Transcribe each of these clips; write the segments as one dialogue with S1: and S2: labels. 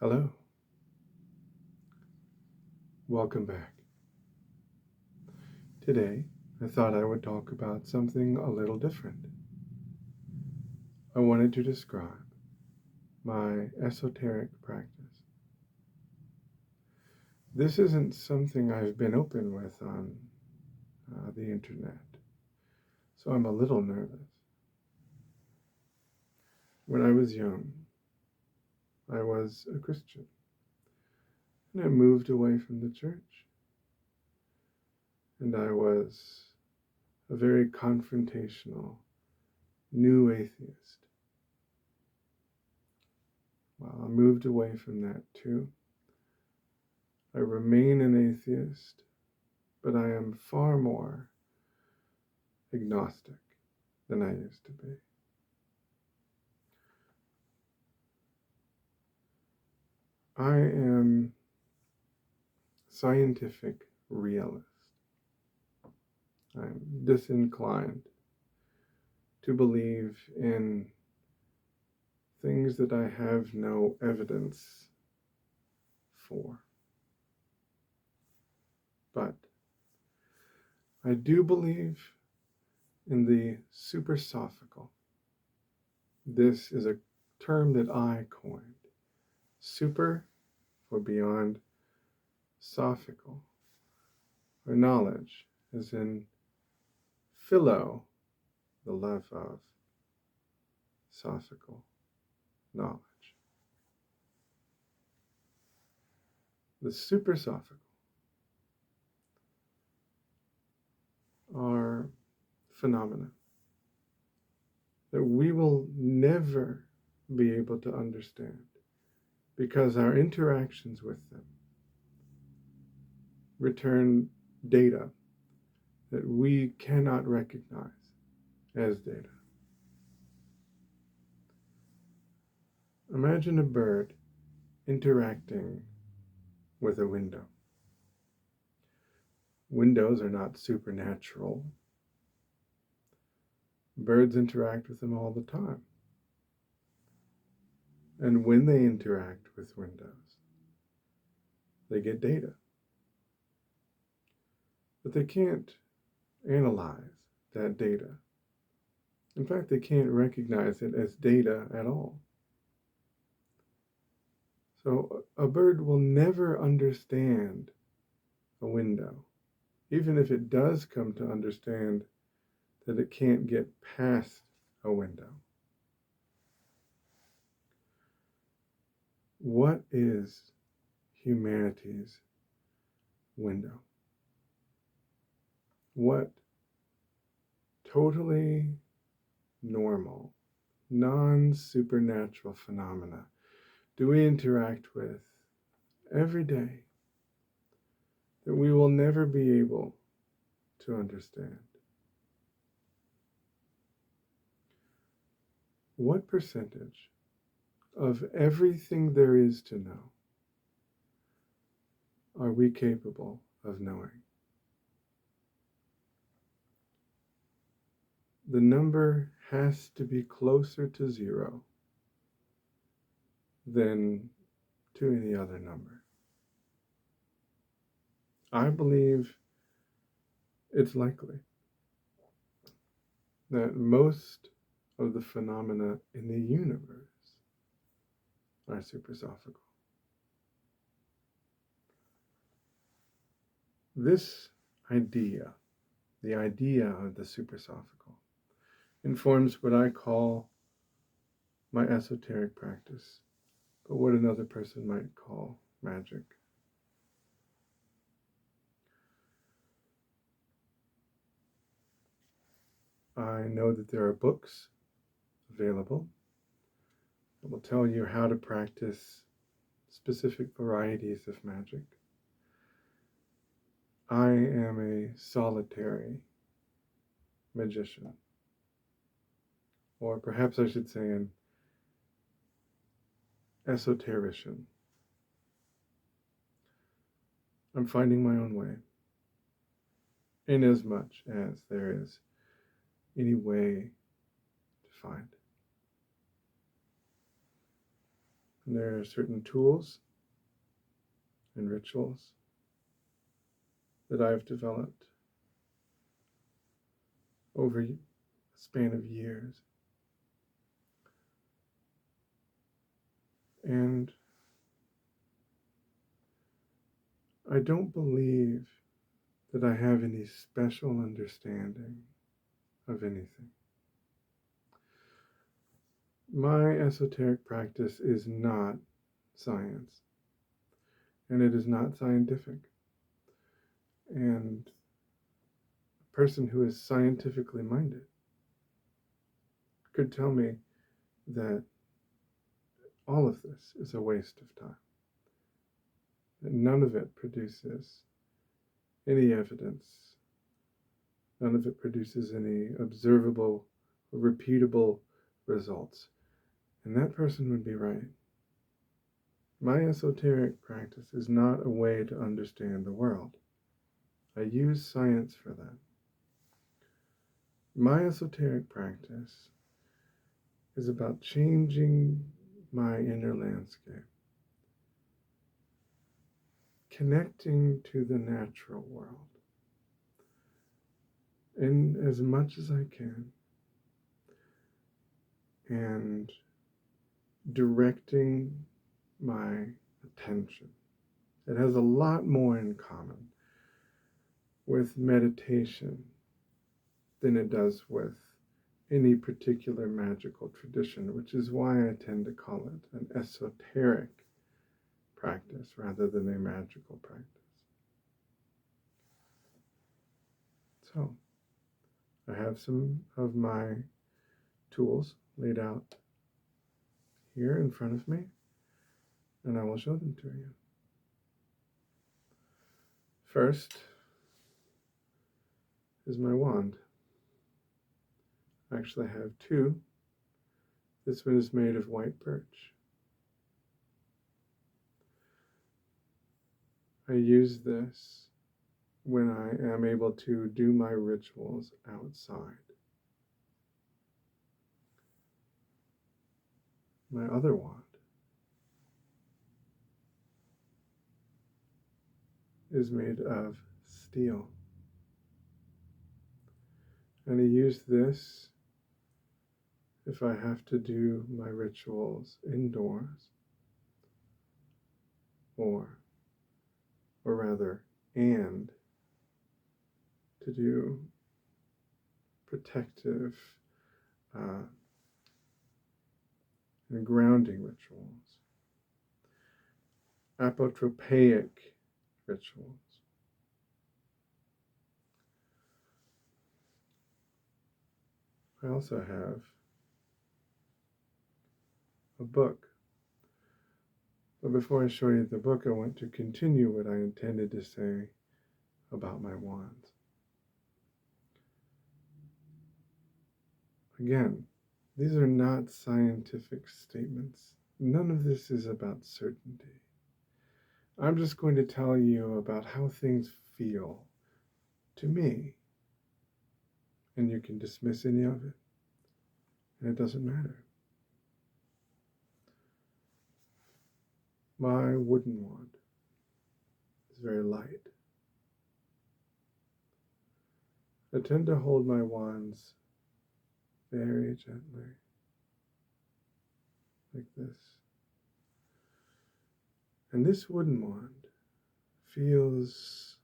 S1: Hello, welcome back. Today, I thought I would talk about something a little different. I wanted to describe my esoteric practice. This isn't something I've been open with on the internet, so I'm a little nervous. When I was young, I was a Christian, and I moved away from the church, and I was a very confrontational, new atheist. Well, I moved away from that too. I remain an atheist, but I am far more agnostic than I used to be. I am scientific realist. I'm disinclined to believe in things that I have no evidence for. But I do believe in the supersophical. This is a term that I coined. Super for beyond, sophical, or knowledge, as in philo, the love of, sophical, knowledge. The supersophical are phenomena that we will never be able to understand because our interactions with them return data that we cannot recognize as data. Imagine a bird interacting with a window. Windows are not supernatural. Birds interact with them all the time. And when they interact with windows, they get data. But they can't analyze that data. In fact, they can't recognize it as data at all. So a bird will never understand a window, even if it does come to understand that it can't get past a window. What is humanity's window? What totally normal, non-supernatural phenomena do we interact with every day that we will never be able to understand? What percentage of everything there is to know are we capable of knowing? The number has to be closer to zero than to any other number. I believe it's likely that most of the phenomena in the universe are supersophical. This idea, the idea of the supersophical, informs what I call my esoteric practice, but what another person might call magic. I know that there are books available that will tell you how to practice specific varieties of magic. I am a solitary magician, or perhaps I should say an esoterician. I'm finding my own way, inasmuch as there is any way to find. And there are certain tools and rituals that I've developed over a span of years. And I don't believe that I have any special understanding of anything. My esoteric practice is not science, and it is not scientific. And a person who is scientifically minded could tell me that all of this is a waste of time, that none of it produces any evidence, none of it produces any observable or repeatable results. And that person would be right. My esoteric practice is not a way to understand the world. I use science for that. My esoteric practice is about changing my inner landscape, connecting to the natural world in as much as I can, and directing my attention. It has a lot more in common with meditation than it does with any particular magical tradition, which is why I tend to call it an esoteric practice rather than a magical practice. So, I have some of my tools laid out here in front of me, and I will show them to you. First is my wand. I actually have two. This one is made of white birch. I use this when I am able to do my rituals outside. My other wand is made of steel. And I use this if I have to do my rituals indoors, or rather, and to do protective and grounding rituals, apotropaic rituals. I also have a book. But before I show you the book, I want to continue what I intended to say about my wands. Again, these are not scientific statements. None of this is about certainty. I'm just going to tell you about how things feel to me. And you can dismiss any of it. And it doesn't matter. My wooden wand is very light. I tend to hold my wands very gently, like this. And this wooden wand feels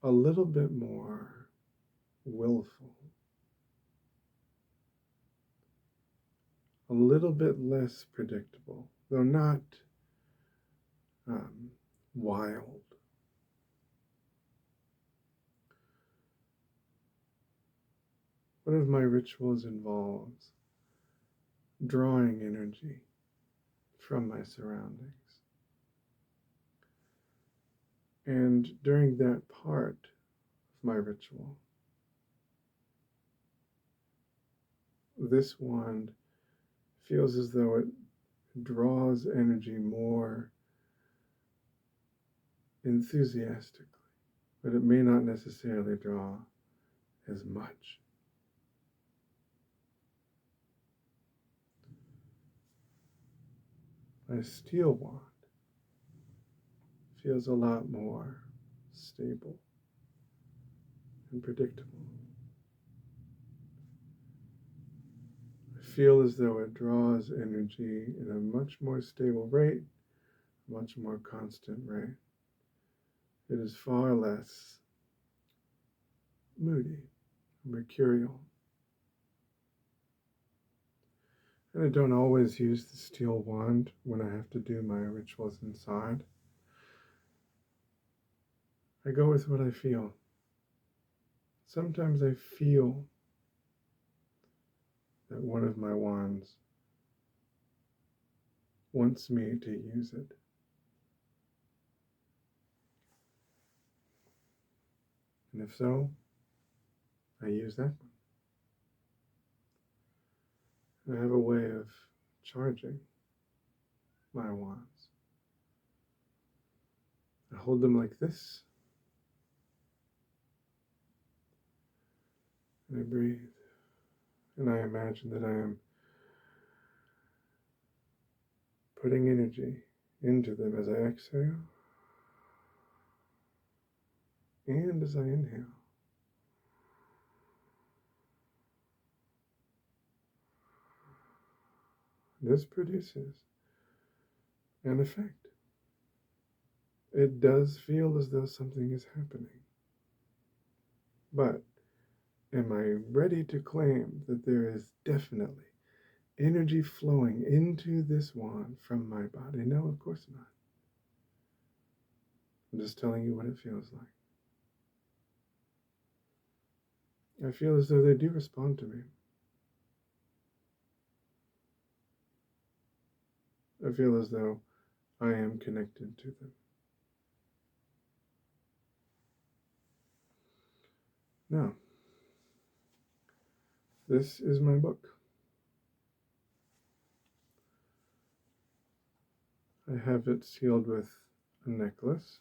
S1: a little bit more willful, a little bit less predictable, though not wild. One of my rituals involves drawing energy from my surroundings. And during that part of my ritual, this wand feels as though it draws energy more enthusiastically, but it may not necessarily draw as much. My steel wand feels a lot more stable and predictable. I feel as though it draws energy in a much more stable rate, much more constant rate. It is far less moody, mercurial. And I don't always use the steel wand when I have to do my rituals inside. I go with what I feel. Sometimes I feel that one of my wands wants me to use it. And if so, I use that one. And I have a way of charging my wands. I hold them like this, and I breathe. And I imagine that I am putting energy into them as I exhale and as I inhale. This produces an effect. It does feel as though something is happening. But am I ready to claim that there is definitely energy flowing into this wand from my body? No, of course not. I'm just telling you what it feels like. I feel as though they do respond to me. I feel as though I am connected to them. Now, this is my book. I have it sealed with a necklace,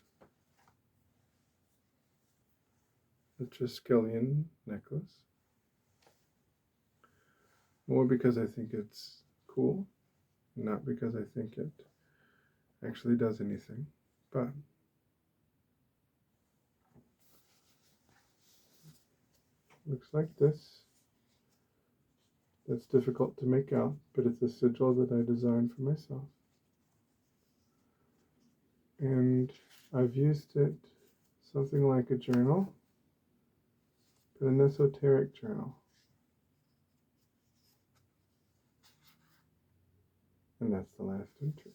S1: a Triskelion necklace. More because I think it's cool, not because I think it actually does anything. But looks like this. That's difficult to make out, but it's a sigil that I designed for myself. And I've used it something like a journal, but an esoteric journal. And that's the last entry.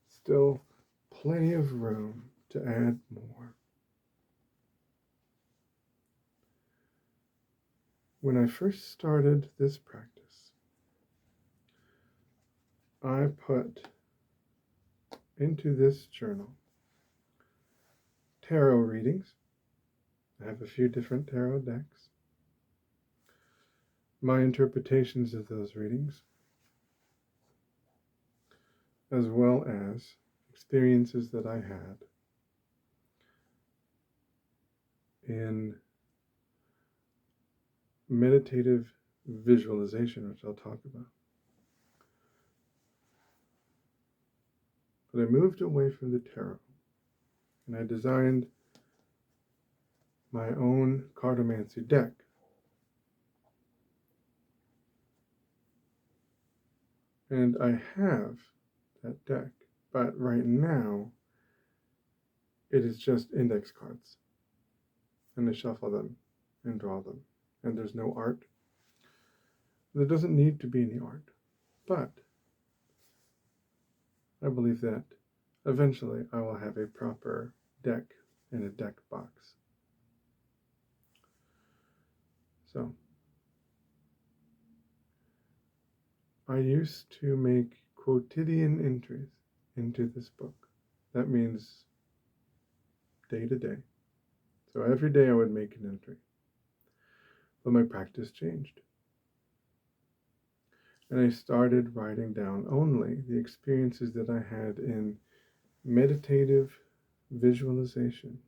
S1: Still plenty of room to add more. When I first started this practice, I put into this journal tarot readings. I have a few different tarot decks. My interpretations of those readings, as well as experiences that I had in meditative visualization, which I'll talk about. But I moved away from the tarot, and I designed my own cartomancy deck. And I have that deck, but right now it is just index cards. And I shuffle them and draw them. And there's no art. There doesn't need to be any art. But I believe that eventually I will have a proper deck in a deck box. So I used to make quotidian entries into this book. That means day to day. So every day I would make an entry. But my practice changed. And I started writing down only the experiences that I had in meditative visualization.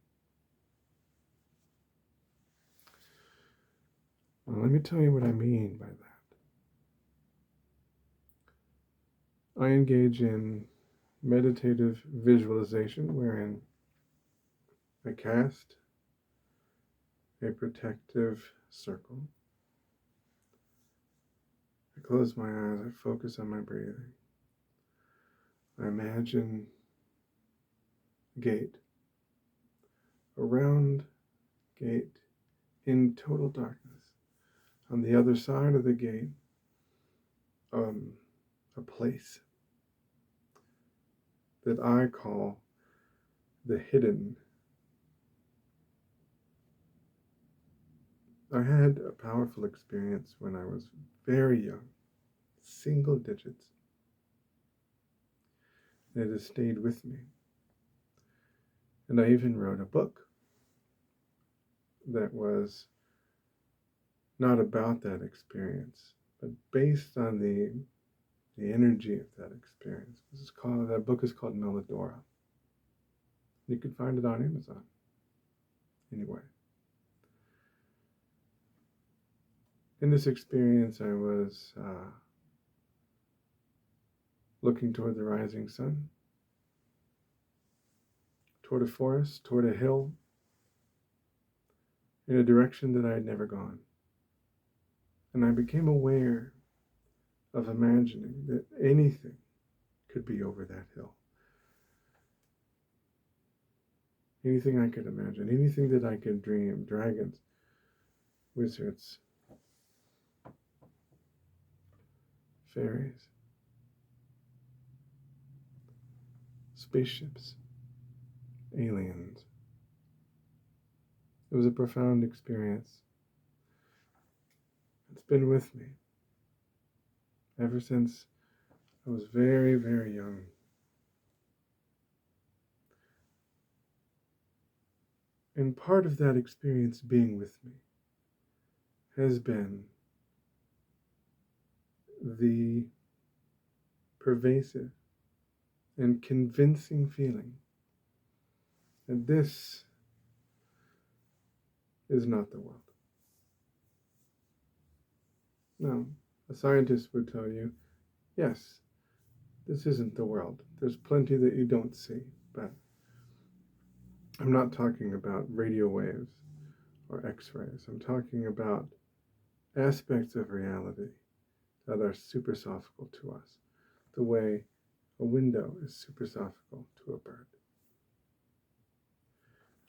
S1: Well, let me tell you what I mean by that. I engage in meditative visualization wherein I cast a protective circle. I close my eyes, I focus on my breathing. I imagine a gate, a round gate in total darkness. On the other side of the gate, a place that I call the hidden. I had a powerful experience when I was very young, single digits. It has stayed with me. And I even wrote a book that was not about that experience, but based on the energy of that experience. That book is called Melodora. You can find it on Amazon. Anyway. In this experience, I was looking toward the rising sun, toward a forest, toward a hill, in a direction that I had never gone. And I became aware of imagining that anything could be over that hill. Anything I could imagine, anything that I could dream, dragons, wizards, fairies, spaceships, aliens. It was a profound experience. It's been with me ever since I was very, very young. And part of that experience being with me has been the pervasive and convincing feeling that this is not the world. Now, a scientist would tell you, yes, this isn't the world. There's plenty that you don't see, but I'm not talking about radio waves or X-rays. I'm talking about aspects of reality that are supersophical to us, the way a window is supersophical to a bird.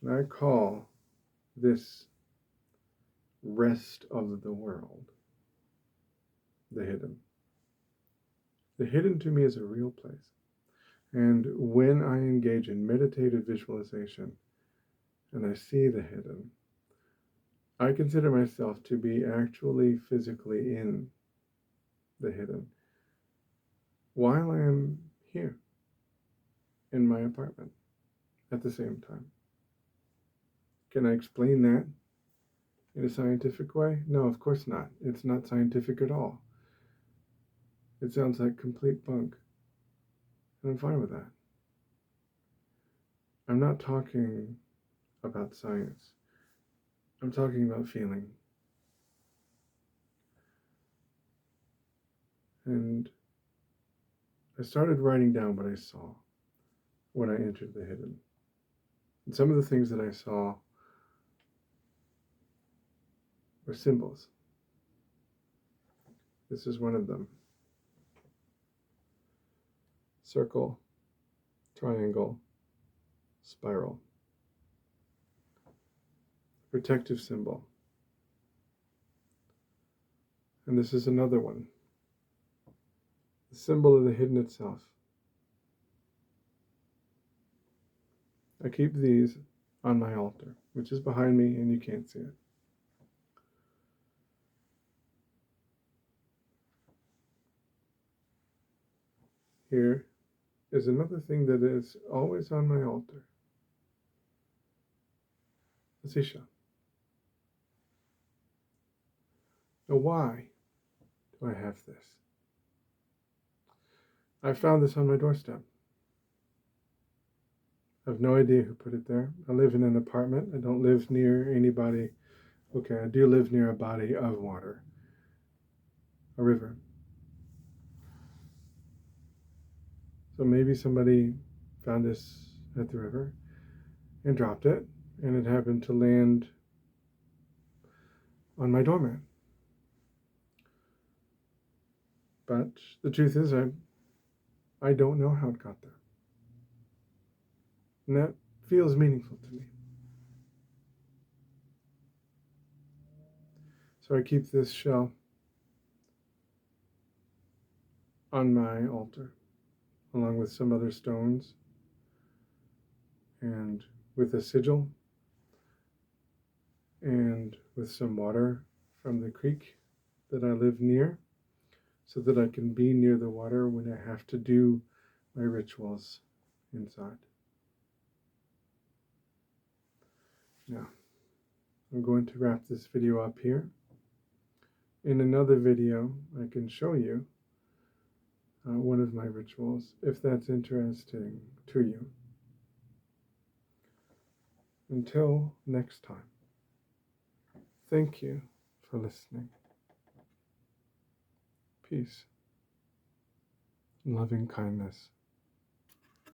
S1: And I call this rest of the world the hidden. The hidden to me is a real place. And when I engage in meditative visualization and I see the hidden, I consider myself to be actually physically in the hidden while I am here in my apartment at the same time. Can I explain that in a scientific way? No, of course not. It's not scientific at all. It sounds like complete bunk. And I'm fine with that. I'm not talking about science. I'm talking about feeling. And I started writing down what I saw when I entered the hidden. And some of the things that I saw were symbols. This is one of them. Circle, triangle, spiral. Protective symbol. And this is another one. The symbol of the hidden itself. I keep these on my altar, which is behind me and you can't see it. Here is another thing that is always on my altar. A seashell. Now why do I have this? I found this on my doorstep. I have no idea who put it there. I live in an apartment. I don't live near anybody. Okay, I do live near a body of water, a river. So maybe somebody found this at the river and dropped it, and it happened to land on my doormat. But the truth is, I don't know how it got there. And that feels meaningful to me. So I keep this shell on my altar, along with some other stones, and with a sigil, and with some water from the creek that I live near, so that I can be near the water when I have to do my rituals inside. Now, I'm going to wrap this video up here. In another video, I can show you one of my rituals, if that's interesting to you. Until next time, thank you for listening. Peace, loving kindness.